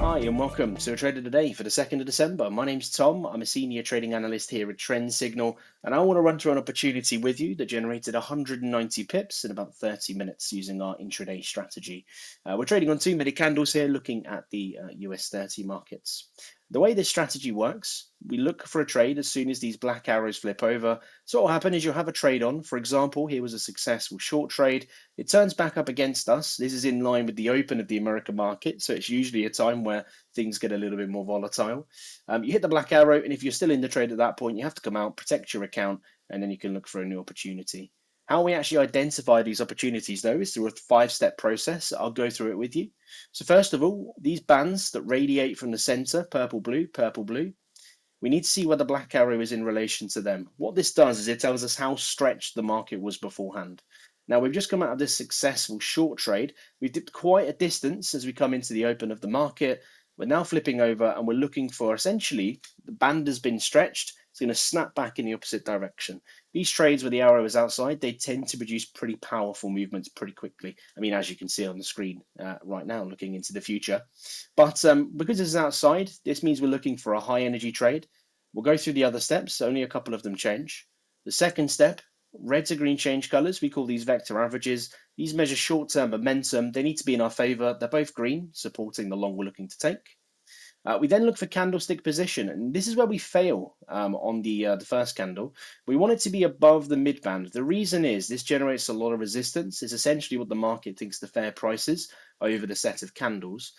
Hi and welcome to a Trader Today for the 2nd of December. My name's Tom. I'm a senior trading analyst here at Trend Signal, and I want to run through an opportunity with you that generated 190 pips in about 30 minutes using our intraday strategy. We're trading on 2-minute candles here, looking at the US30 markets. The way this strategy works, we look for a trade as soon as these black arrows flip over. So what will happen is you'll have a trade on. For example, here was a successful short trade. It turns back up against us. This is in line with the open of the American market, so it's usually a time where things get a little bit more volatile. You hit the black arrow, and if you're still in the trade at that point, you have to come out, protect your account, and then you can look for a new opportunity. How we actually identify these opportunities, though, is through a 5-step process. I'll go through it with you. So first of all, these bands that radiate from the center, purple, blue, we need to see where the black arrow is in relation to them. What this does is it tells us how stretched the market was beforehand. Now, we've just come out of this successful short trade. We've dipped quite a distance as we come into the open of the market. We're now flipping over and we're looking for, essentially, the band has been stretched. It's going to snap back in the opposite direction. These trades where the arrow is outside, they tend to produce pretty powerful movements pretty quickly. I mean, as you can see on the screen right now, looking into the future. But because this is outside, this means we're looking for a high energy trade. We'll go through the other steps. Only a couple of them change. The second step, red to green change colors. We call these vector averages. These measure short-term momentum. They need to be in our favor. They're both green, supporting the long we're looking to take. We then look for candlestick position, and this is where we fail on the first candle. We want it to be above the midband. The reason is this generates a lot of resistance. It's essentially what the market thinks the fair price is over the set of candles.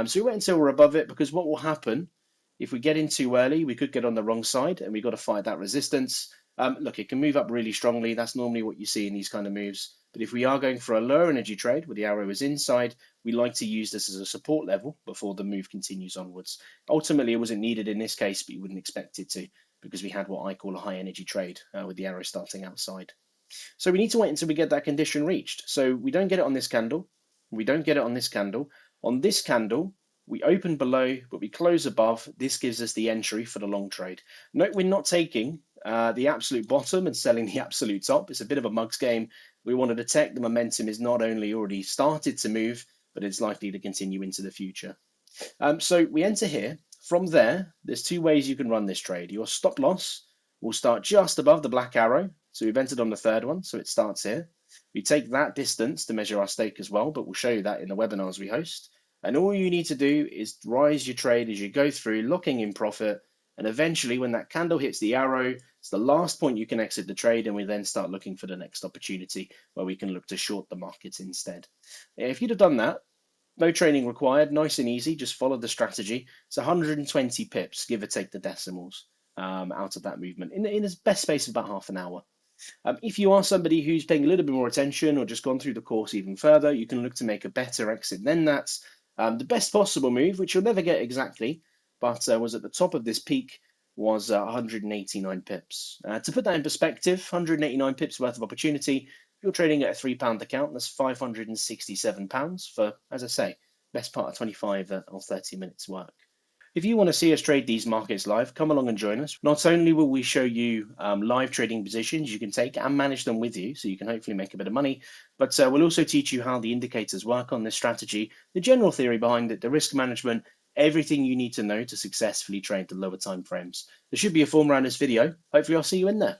So we wait until we're above it, because what will happen if we get in too early, we could get on the wrong side, and we've got to fight that resistance. Look, it can move up really strongly. That's normally what you see in these kind of moves. But if we are going for a lower energy trade where the arrow is inside, we like to use this as a support level before the move continues onwards. Ultimately, it wasn't needed in this case, but you wouldn't expect it to, because we had what I call a high energy trade with the arrow starting outside. So we need to wait until we get that condition reached. So we don't get it on this candle. We don't get it on this candle. On this candle, we open below, but we close above. This gives us the entry for the long trade. Note we're not taking the absolute bottom and selling the absolute top. It's a bit of a mugs game. We want to detect the momentum is not only already started to move, but it's likely to continue into the future. So we enter here. From there, there's 2 ways you can run this trade. Your stop loss will start just above the black arrow. So we've entered on the third one, so it starts here. We take that distance to measure our stake as well, but we'll show you that in the webinars we host. And all you need to do is rise your trade as you go through, locking in profit. And eventually, when that candle hits the arrow, it's the last point you can exit the trade, and we then start looking for the next opportunity where we can look to short the market instead. If you'd have done that, no training required, nice and easy, just follow the strategy. It's 120 pips, give or take the decimals, out of that movement in the best space of about half an hour. If you are somebody who's paying a little bit more attention or just gone through the course even further, you can look to make a better exit than that. The best possible move, which you'll never get exactly, but was at the top of this peak, was 189 pips. To put that in perspective, 189 pips worth of opportunity. If you're trading at a £3 account, that's £567 for, as I say, best part of 25 or 30 minutes work. If you want to see us trade these markets live, come along and join us. Not only will we show you live trading positions you can take and manage them with you, so you can hopefully make a bit of money, but we'll also teach you how the indicators work on this strategy, the general theory behind it, the risk management, everything you need to know to successfully trade the lower time frames. There should be a form around this video. Hopefully I'll see you in there.